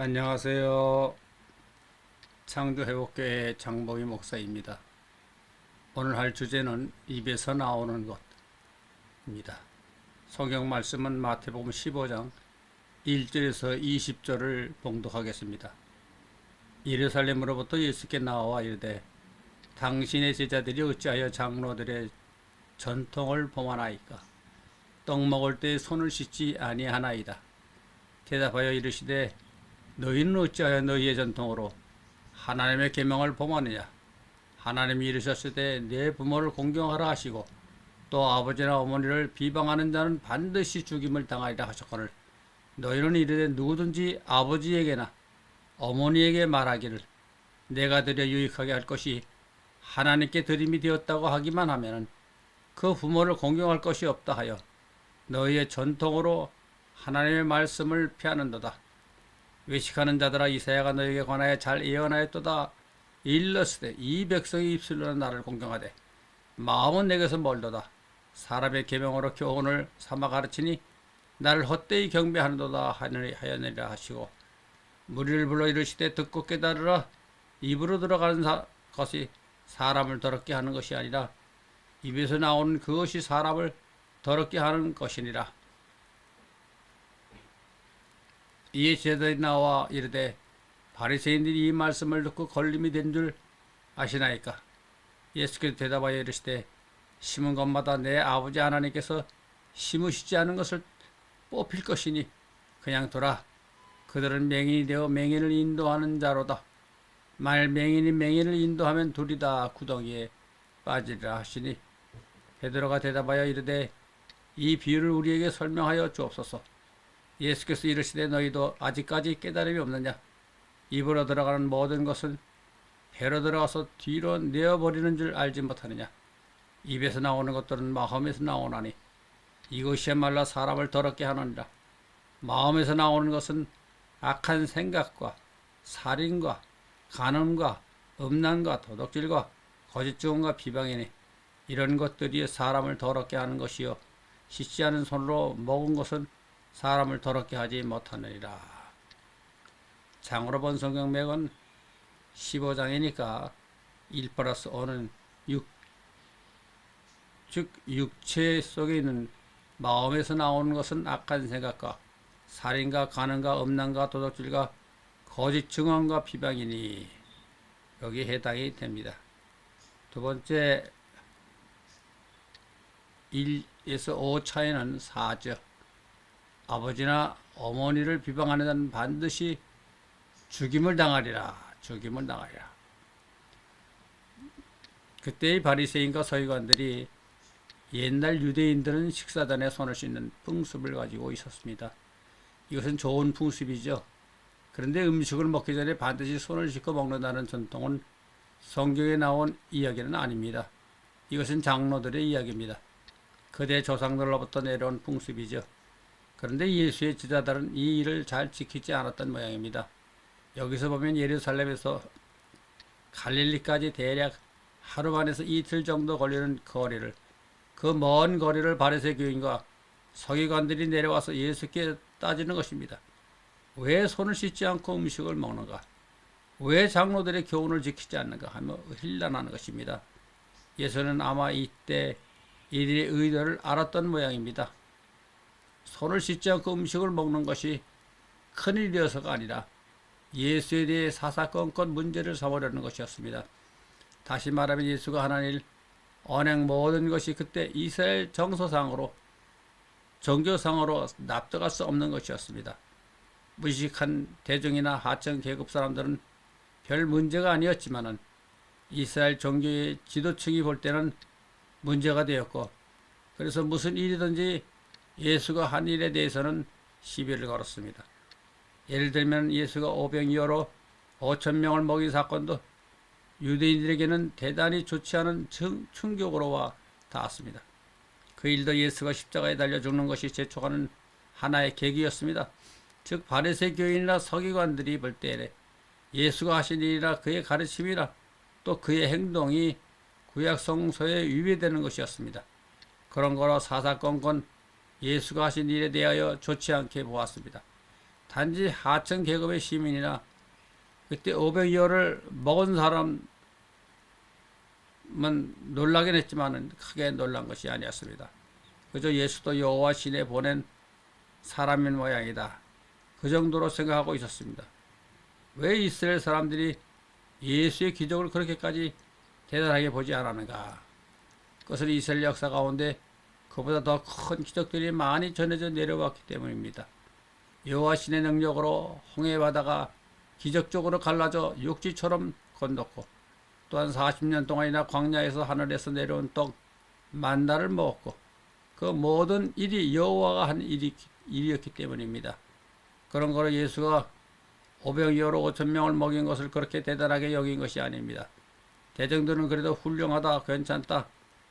안녕하세요. 창조회복교회 장봉희 목사입니다. 오늘 할 주제는 입에서 나오는 것입니다. 성경 말씀은 마태복음 15장 1절에서 20절을 봉독하겠습니다. 예루살렘으로부터 예수께 나와 이르되 당신의 제자들이 어찌하여 장로들의 전통을 범하나이까? 떡 먹을 때 손을 씻지 아니하나이다. 대답하여 이르시되 너희는 어찌하여 너희의 전통으로 하나님의 계명을 범하느냐? 하나님이 이르셨을 때 내 부모를 공경하라 하시고 또 아버지나 어머니를 비방하는 자는 반드시 죽임을 당하리라 하셨거늘 너희는 이르되 누구든지 아버지에게나 어머니에게 말하기를 내가 드려 유익하게 할 것이 하나님께 드림이 되었다고 하기만 하면은 그 부모를 공경할 것이 없다 하여 너희의 전통으로 하나님의 말씀을 피하는도다. 외식하는 자들아, 이사야가 너에게 관하여 잘 예언하였도다. 일러스되 이 백성이 입술로는 나를 공경하되 마음은 내게서 멀도다. 사람의 계명으로 교훈을 삼아 가르치니 나를 헛되이 경배하는도다 하였느니라 하시고 무리를 불러 이르시되 듣고 깨달으라. 입으로 들어가는 것이 사람을 더럽게 하는 것이 아니라 입에서 나오는 그것이 사람을 더럽게 하는 것이니라. 이에 제자들이 나와 이르되 바리새인들이 이 말씀을 듣고 걸림이 된 줄 아시나이까? 예수께서 대답하여 이르시되 심은 것마다 내 아버지 하나님께서 심으시지 않은 것을 뽑힐 것이니 그냥 둬라. 그들은 맹인이 되어 맹인을 인도하는 자로다. 만일 맹인이 맹인을 인도하면 둘이 다 구덩이에 빠지리라 하시니 베드로가 대답하여 이르되 이 비유를 우리에게 설명하여 주옵소서. 예수께서 이르시되 너희도 아직까지 깨달음이 없느냐? 입으로 들어가는 모든 것은 배로 들어가서 뒤로 내어버리는 줄 알지 못하느냐? 입에서 나오는 것들은 마음에서 나오나니 이것이야말로 사람을 더럽게 하느니라. 마음에서 나오는 것은 악한 생각과 살인과 간음과 음란과 도둑질과 거짓 증언과 비방이니 이런 것들이 사람을 더럽게 하는 것이요 씻지 않은 손으로 먹은 것은 사람을 더럽게 하지 못하느니라. 장으로 본 성경맥은 15장이니까 1+5는 6, 즉 육체 속에 있는 마음에서 나오는 것은 악한 생각과 살인과 간음과 음란과 도둑질과 거짓 증언과 비방이니 여기에 해당이 됩니다. 두 번째 1에서 5 차이는 4죠. 아버지나 어머니를 비방하는 자는 반드시 죽임을 당하리라. 죽임을 당하리라. 그때의 바리새인과 서기관들이 옛날 유대인들은 식사 전에 손을 씻는 풍습을 가지고 있었습니다. 이것은 좋은 풍습이죠. 그런데 음식을 먹기 전에 반드시 손을 씻고 먹는다는 전통은 성경에 나온 이야기는 아닙니다. 이것은 장로들의 이야기입니다. 그대 조상들로부터 내려온 풍습이죠. 그런데 예수의 제자들은 이 일을 잘 지키지 않았던 모양입니다. 여기서 보면 예루살렘에서 갈릴리까지 대략 하루 반에서 이틀 정도 걸리는 거리를 그 먼 거리를 바리새 교인과 서기관들이 내려와서 예수께 따지는 것입니다. 왜 손을 씻지 않고 음식을 먹는가? 왜 장로들의 교훈을 지키지 않는가? 하며 힐난하는 것입니다. 예수는 아마 이때 이들의 의도를 알았던 모양입니다. 손을 씻지 않고 음식을 먹는 것이 큰일이어서가 아니라 예수에 대해 사사건건 문제를 삼으려는 것이었습니다. 다시 말하면 예수가 하는 일, 언행 모든 것이 그때 이스라엘 정서상으로 종교상으로 납득할 수 없는 것이었습니다. 무식한 대중이나 하층 계급 사람들은 별 문제가 아니었지만은 이스라엘 종교의 지도층이 볼 때는 문제가 되었고 그래서 무슨 일이든지 예수가 한 일에 대해서는 시비를 걸었습니다. 예를 들면 예수가 오병이어로 5,000명을 먹인 사건도 유대인들에게는 대단히 좋지 않은 충격으로 닿았습니다. 그 일도 예수가 십자가에 달려 죽는 것이 재촉하는 하나의 계기였습니다. 즉 바리새 교인이나 서기관들이 볼 때에 예수가 하신 일이나 그의 가르침이나 또 그의 행동이 구약 성서에 위배되는 것이었습니다. 그런 거로 사사건건 예수가 하신 일에 대하여 좋지 않게 보았습니다. 단지 하층 계급의 시민이나 그때 500여를 먹은 사람은 놀라긴 했지만 크게 놀란 것이 아니었습니다. 그저 예수도 여호와 신에 보낸 사람인 모양이다. 그 정도로 생각하고 있었습니다. 왜 이스라엘 사람들이 예수의 기적을 그렇게까지 대단하게 보지 않았는가? 그것은 이스라엘 역사 가운데 그보다 더 큰 기적들이 많이 전해져 내려왔기 때문입니다. 여호와 신의 능력으로 홍해 바다가 기적적으로 갈라져 육지처럼 건넜고 또한 40년 동안이나 광야에서 하늘에서 내려온 떡 만나를 먹었고 그 모든 일이 여호와가 한 일이었기 때문입니다. 그런 거로 예수가 500여로 5,000명을 먹인 것을 그렇게 대단하게 여긴 것이 아닙니다. 대중들은 그래도 훌륭하다, 괜찮다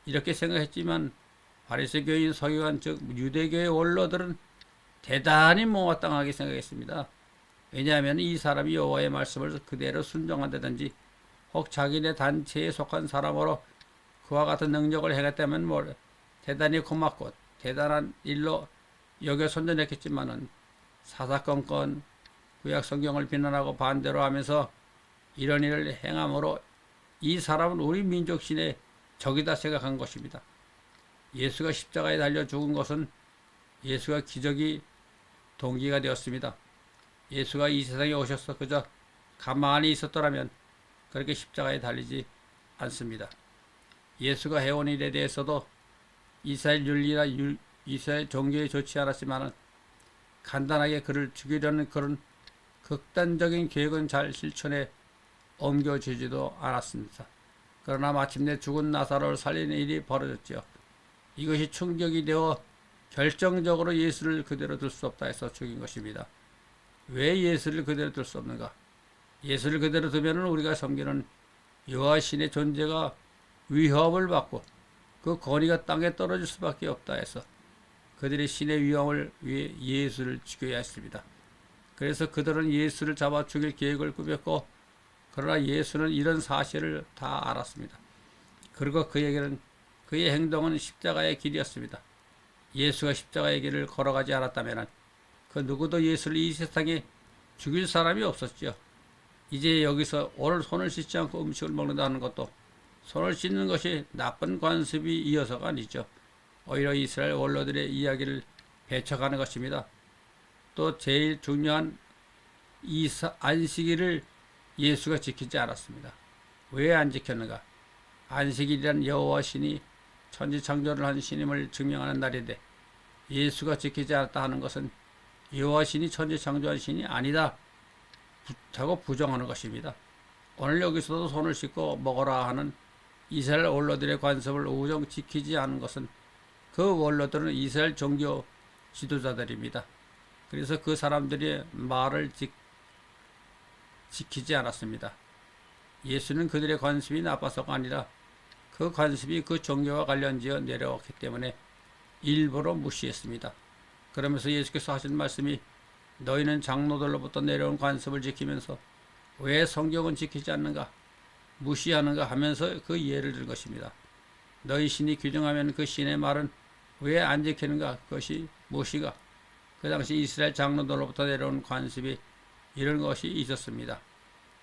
이렇게 생각했지만 바리새교인 서기관 즉 유대교의 원로들은 대단히 못마땅하게 생각했습니다. 왜냐하면 이 사람이 여호와의 말씀을 그대로 순종한다든지 혹 자기네 단체에 속한 사람으로 그와 같은 능력을 행했다면 대단히 고맙고 대단한 일로 여겨 손전했겠지만은 사사건건 구약 성경을 비난하고 반대로 하면서 이런 일을 행함으로 이 사람은 우리 민족 신의 적이다 생각한 것입니다. 예수가 십자가에 달려 죽은 것은 예수가 기적이 동기가 되었습니다. 예수가 이 세상에 오셔서 그저 가만히 있었더라면 그렇게 십자가에 달리지 않습니다. 예수가 해온 일에 대해서도 이스라엘 윤리나 이스라엘 종교에 좋지 않았지만 간단하게 그를 죽이려는 그런 극단적인 계획은 잘 실천에 옮겨지지도 않았습니다. 그러나 마침내 죽은 나사로를 살리는 일이 벌어졌지요. 이것이 충격이 되어 결정적으로 예수를 그대로 둘 수 없다 해서 죽인 것입니다. 왜 예수를 그대로 둘 수 없는가? 예수를 그대로 두면 우리가 섬기는 여호와 신의 존재가 위협을 받고 그 권위가 땅에 떨어질 수밖에 없다 해서 그들의 신의 위험을 위해 예수를 죽여야 했습니다. 그래서 그들은 예수를 잡아 죽일 계획을 꾸몄고 그러나 예수는 이런 사실을 다 알았습니다. 그리고 그의 행동은 십자가의 길이었습니다. 예수가 십자가의 길을 걸어가지 않았다면 그 누구도 예수를 이 세상에 죽일 사람이 없었죠. 이제 여기서 오늘 손을 씻지 않고 음식을 먹는다는 것도 손을 씻는 것이 나쁜 관습이 이어서가 아니죠. 오히려 이스라엘 원로들의 이야기를 배척하는 것입니다. 또 제일 중요한 안식일을 예수가 지키지 않았습니다. 왜 안 지켰는가? 안식일이란 여호와 신이 천지창조를 한 신임을 증명하는 날인데 예수가 지키지 않았다 하는 것은 여호와 신이 천지창조한 신이 아니다 하고 부정하는 것입니다. 오늘 여기서도 손을 씻고 먹어라 하는 이스라엘 원로들의 관습을 우정 지키지 않은 것은 그 원로들은 이스라엘 종교 지도자들입니다. 그래서 그 사람들의 말을 지키지 않았습니다. 예수는 그들의 관습이 나빠서가 아니라 그 관습이 그 종교와 관련지어 내려왔기 때문에 일부러 무시했습니다. 그러면서 예수께서 하신 말씀이 너희는 장로들로부터 내려온 관습을 지키면서 왜 성경은 지키지 않는가? 무시하는가 하면서 그 예를 들 것입니다. 너희 신이 규정하면 그 신의 말은 왜 안 지키는가? 그것이 무엇이가? 그 당시 이스라엘 장로들로부터 내려온 관습이 이런 것이 있었습니다.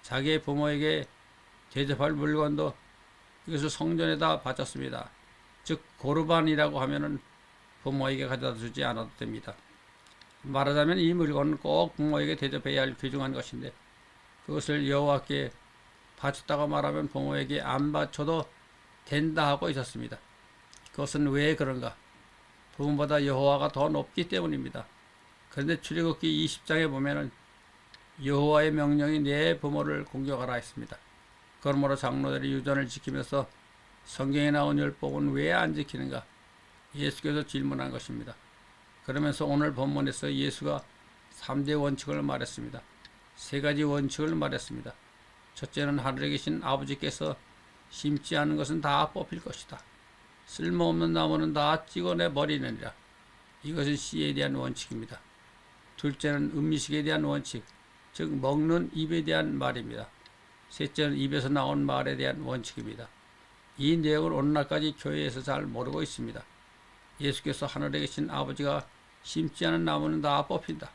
자기의 부모에게 대접할 물건도 이것을 성전에다 바쳤습니다. 즉 고르반이라고 하면은 부모에게 가져다 주지 않아도 됩니다. 말하자면 이 물건은 꼭 부모에게 대접해야 할 귀중한 것인데 그것을 여호와께 바쳤다고 말하면 부모에게 안 바쳐도 된다 하고 있었습니다. 그것은 왜 그런가? 부모보다 여호와가 더 높기 때문입니다. 그런데 출애굽기 20장에 보면은 여호와의 명령이 내 부모를 공경하라 했습니다. 그러므로 장로들이 유전을 지키면서 성경에 나온 율법은 왜 안 지키는가? 예수께서 질문한 것입니다. 그러면서 오늘 본문에서 예수가 3대 원칙을 말했습니다. 3가지 원칙을 말했습니다. 첫째는 하늘에 계신 아버지께서 심지 않은 것은 다 뽑힐 것이다. 쓸모없는 나무는 다 찍어내 버리느니라. 이것은 씨에 대한 원칙입니다. 둘째는 음식에 대한 원칙, 즉 먹는 입에 대한 말입니다. 셋째는 입에서 나온 말에 대한 원칙입니다. 이 내용을 오늘날까지 교회에서 잘 모르고 있습니다. 예수께서 하늘에 계신 아버지가 심지 않은 나무는 다 뽑힌다.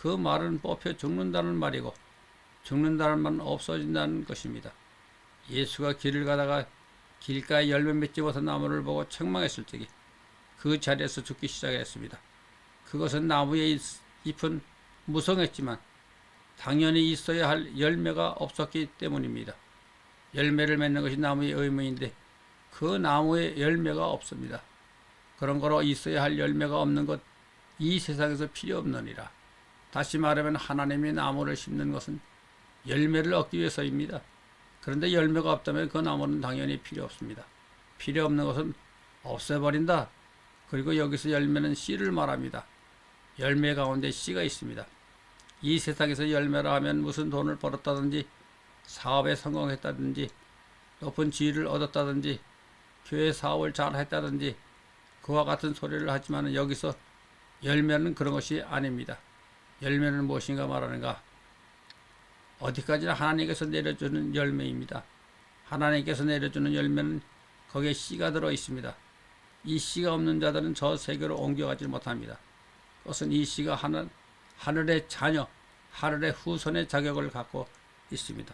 그 말은 뽑혀 죽는다는 말이고 죽는다는 말은 없어진다는 것입니다. 예수가 길을 가다가 길가에 열매 맺지 못한 나무를 보고 책망했을 적에 그 자리에서 죽기 시작했습니다. 그것은 나무의 잎은 무성했지만 당연히 있어야 할 열매가 없었기 때문입니다. 열매를 맺는 것이 나무의 의무인데 그 나무에 열매가 없습니다. 그런 거로 있어야 할 열매가 없는 것, 이 세상에서 필요 없느니라. 다시 말하면 하나님이 나무를 심는 것은 열매를 얻기 위해서입니다. 그런데 열매가 없다면 그 나무는 당연히 필요 없습니다. 필요 없는 것은 없애버린다. 그리고 여기서 열매는 씨를 말합니다. 열매 가운데 씨가 있습니다. 이 세상에서 열매라 하면 무슨 돈을 벌었다든지 사업에 성공했다든지 높은 지위를 얻었다든지 교회 사업을 잘 했다든지 그와 같은 소리를 하지만 여기서 열매는 그런 것이 아닙니다. 열매는 무엇인가 말하는가? 어디까지나 하나님께서 내려주는 열매입니다. 하나님께서 내려주는 열매는 거기에 씨가 들어 있습니다. 이 씨가 없는 자들은 저 세계로 옮겨가지 못합니다. 그것은 이 씨가 하늘의 자녀, 하늘의 후손의 자격을 갖고 있습니다.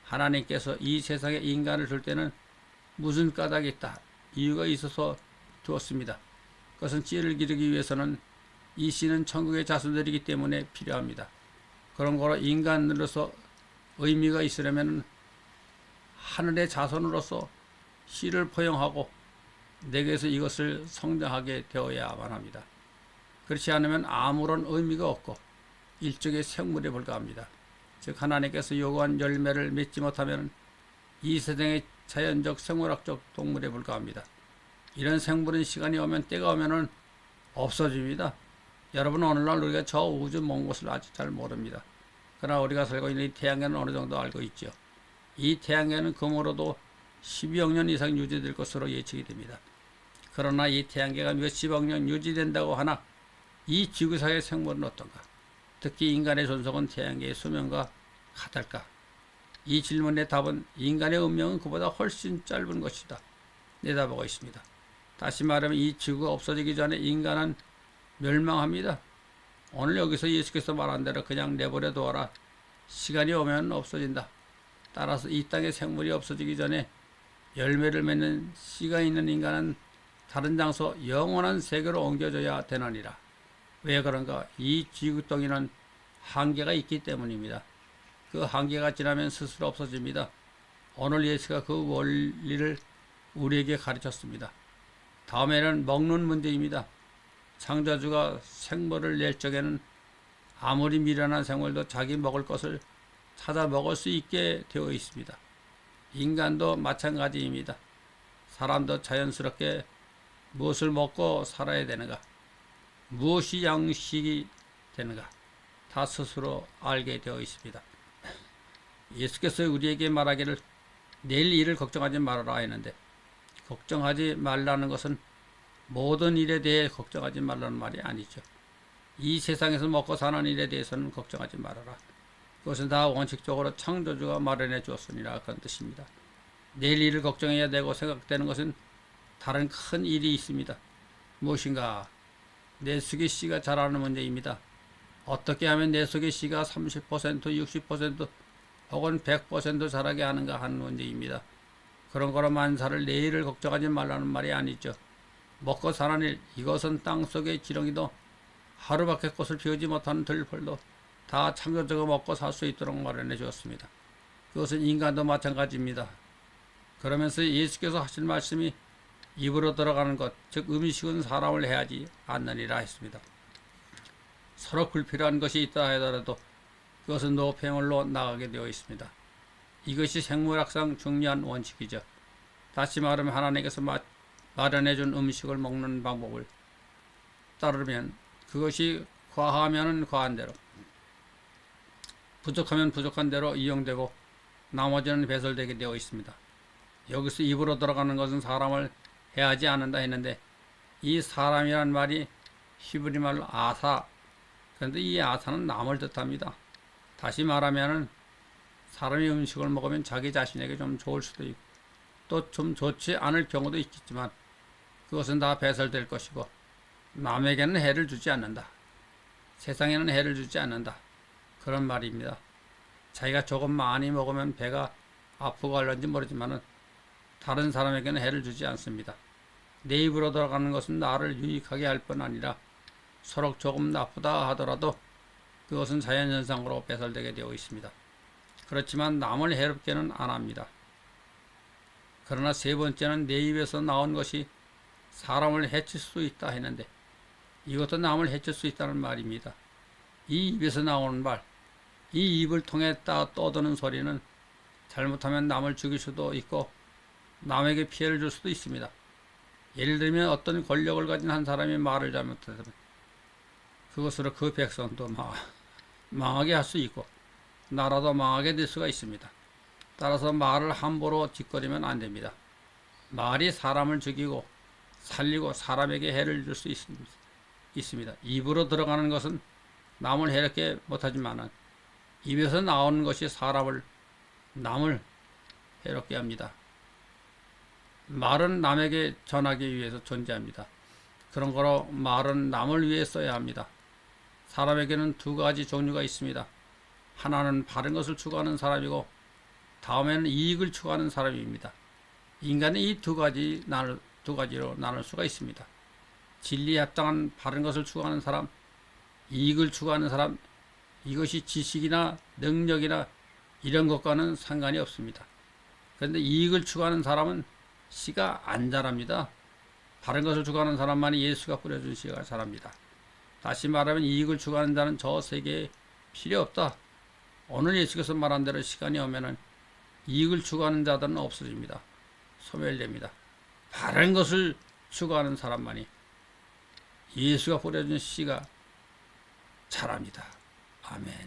하나님께서 이 세상에 인간을 줄 때는 무슨 까닭이 있다, 이유가 있어서 두었습니다. 그것은 씨를 기르기 위해서는 이 씨는 천국의 자손들이기 때문에 필요합니다. 그런 거로 인간으로서 의미가 있으려면 하늘의 자손으로서 씨를 포용하고 내게서 이것을 성장하게 되어야만 합니다. 그렇지 않으면 아무런 의미가 없고 일종의 생물에 불과합니다. 즉 하나님께서 요구한 열매를 맺지 못하면 이 세상의 자연적 생물학적 동물에 불과합니다. 이런 생물은 시간이 오면 때가 오면은 없어집니다. 여러분 오늘날 우리가 저 우주 먼 곳을 아직 잘 모릅니다. 그러나 우리가 살고 있는 이 태양계는 어느 정도 알고 있죠. 이 태양계는 금으로도 12억 년 이상 유지될 것으로 예측이 됩니다. 그러나 이 태양계가 몇십억 년 유지된다고 하나 이 지구상의 생물은 어떤가? 특히 인간의 존속은 태양계의 수명과 같을까? 이 질문의 답은 인간의 운명은 그보다 훨씬 짧은 것이다 내다보고 있습니다. 다시 말하면 이 지구가 없어지기 전에 인간은 멸망합니다. 오늘 여기서 예수께서 말한 대로 그냥 내버려 두어라. 시간이 오면 없어진다. 따라서 이 땅의 생물이 없어지기 전에 열매를 맺는 씨가 있는 인간은 다른 장소 영원한 세계로 옮겨져야 되느니라. 왜 그런가? 이 지구덩이는 한계가 있기 때문입니다. 그 한계가 지나면 스스로 없어집니다. 오늘 예수가 그 원리를 우리에게 가르쳤습니다. 다음에는 먹는 문제입니다. 창조주가 생물을 낼 적에는 아무리 미련한 생물도 자기 먹을 것을 찾아 먹을 수 있게 되어 있습니다. 인간도 마찬가지입니다. 사람도 자연스럽게 무엇을 먹고 살아야 되는가, 무엇이 양식이 되는가 다 스스로 알게 되어 있습니다. 예수께서 우리에게 말하기를 내일 일을 걱정하지 말아라 했는데, 걱정하지 말라는 것은 모든 일에 대해 걱정하지 말라는 말이 아니죠. 이 세상에서 먹고 사는 일에 대해서는 걱정하지 말아라. 그것은 다 원칙적으로 창조주가 마련해 주었으니라 그런 뜻입니다. 내일 일을 걱정해야 되고 생각되는 것은 다른 큰 일이 있습니다. 무엇인가? 내 속의 씨가 자라는 문제입니다. 어떻게 하면 내 속의 씨가 30%, 60% 혹은 100% 자라게 하는가 하는 문제입니다. 그런 거로 만사를 내일을 걱정하지 말라는 말이 아니죠. 먹고 사는 일, 이것은 땅속의 지렁이도 하루밖에 꽃을 피우지 못하는 들펄도 다 창조주가 먹고 살 수 있도록 마련해 주었습니다. 그것은 인간도 마찬가지입니다. 그러면서 예수께서 하신 말씀이 입으로 들어가는 것, 즉 음식은 사람을 해하지 않느니라 했습니다. 서로 불필요한 것이 있다 하더라도 그것은 노폐물로 나가게 되어 있습니다. 이것이 생물학상 중요한 원칙이죠. 다시 말하면 하나님께서 마련해준 음식을 먹는 방법을 따르면 그것이 과하면 과한 대로, 부족하면 부족한 대로 이용되고 나머지는 배설되게 되어 있습니다. 여기서 입으로 들어가는 것은 사람을 해하지 않는다 했는데, 이 사람이란 말이 히브리 말로 아사, 그런데 이 아사는 남을 뜻합니다. 다시 말하면 사람이 음식을 먹으면 자기 자신에게 좀 좋을 수도 있고 또 좀 좋지 않을 경우도 있겠지만 그것은 다 배설될 것이고 남에게는 해를 주지 않는다. 세상에는 해를 주지 않는다. 그런 말입니다. 자기가 조금 많이 먹으면 배가 아프고 할런지 모르지만은 다른 사람에게는 해를 주지 않습니다. 내 입으로 들어가는 것은 나를 유익하게 할 뿐 아니라 서로 조금 나쁘다 하더라도 그것은 자연현상으로 배설되게 되어 있습니다. 그렇지만 남을 해롭게는 안 합니다. 그러나 세 번째는 내 입에서 나온 것이 사람을 해칠 수 있다 했는데 이것도 남을 해칠 수 있다는 말입니다. 이 입에서 나오는 말, 이 입을 통해 떠드는 소리는 잘못하면 남을 죽일 수도 있고 남에게 피해를 줄 수도 있습니다. 예를 들면 어떤 권력을 가진 한 사람이 말을 잘못하면 그것으로 그 백성도 망하게 할 수 있고 나라도 망하게 될 수가 있습니다. 따라서 말을 함부로 짓거리면 안 됩니다. 말이 사람을 죽이고 살리고 사람에게 해를 줄 수 있습니다. 입으로 들어가는 것은 남을 해롭게 못하지만 입에서 나오는 것이 남을 해롭게 합니다. 말은 남에게 전하기 위해서 존재합니다. 그런 거로 말은 남을 위해 써야 합니다. 사람에게는 두 가지 종류가 있습니다. 하나는 바른 것을 추구하는 사람이고 다음에는 이익을 추구하는 사람입니다. 인간이 이 두 가지로 나눌 수가 있습니다. 진리에 합당한 바른 것을 추구하는 사람, 이익을 추구하는 사람, 이것이 지식이나 능력이나 이런 것과는 상관이 없습니다. 그런데 이익을 추구하는 사람은 씨가 안 자랍니다. 바른 것을 추구하는 사람만이 예수가 뿌려준 씨가 자랍니다. 다시 말하면 이익을 추구하는 자는 저 세계에 필요 없다. 오늘 예수께서 말한 대로 시간이 오면은 이익을 추구하는 자들은 없어집니다. 소멸됩니다. 바른 것을 추구하는 사람만이 예수가 뿌려준 씨가 자랍니다. 아멘.